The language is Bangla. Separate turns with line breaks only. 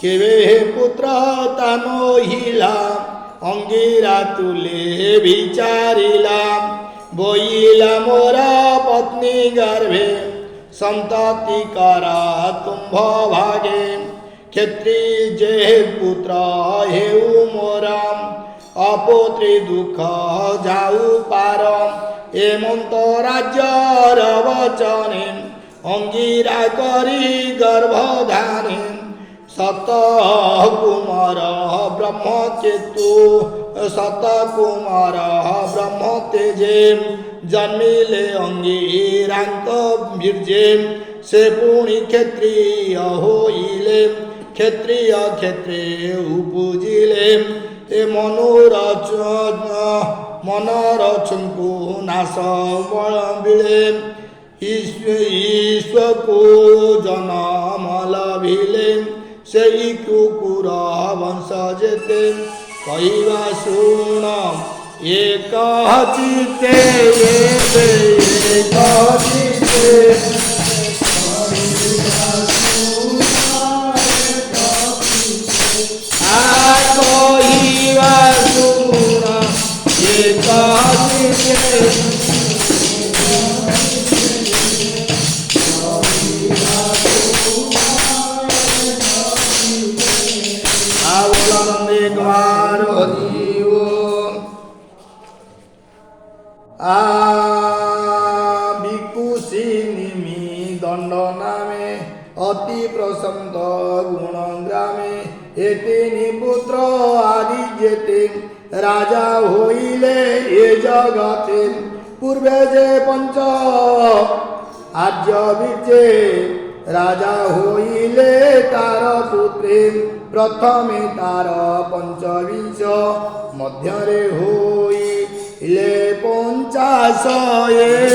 কেবে পুত্র তানহিলা অঙ্গিরা তুলে বিচারিলাম বইলা মোরা পত্নী গর্ভে সন্ততি করা তুম্ভ ভাগে ক্ষেত্রী যে পুত্র হেউ মোরাম অপুত্রী দুঃখ যাউ পারম এমন্ত রাজ্যর বচনে অঙ্গিরা করি গর্ভধানে সত কুমার ব্রহ্মচেতু সত কুমার ব্রহ্ম তেজে জন্মিলে অঙ্গিরাঙ্ক বীর্যে সে পুণি ক্ষেত্রীয় হইলে ক্ষেত্রীয় ক্ষেত্রে উপজিলে এ মনোরচনকু নাশ বিলে ଈଶ୍ୱକୁ ଜନମ ଲଭିଲେ ସେଇ କୁକୁର ବଂଶ ଯେତେ କହିବା ଶୁଣ ଏକ ଚିତେ ଏବେ ଏକ ଚିତେ କହିବା ଶୁଣ ଏକ ଚିତେ ভিকুশিনী দণ্ড নামে অতি প্রশন্ত গুণ গ্রামে এতে নিপুত্র আদি যেতে রাজা হইলে এ জগতে পূর্বে যে পঞ্চ আর্য বীর্যে রাজা হইলে তার পুত্রে প্রথমে তার পঞ্চবিংশ ମଧ୍ୟରେ হইলে 50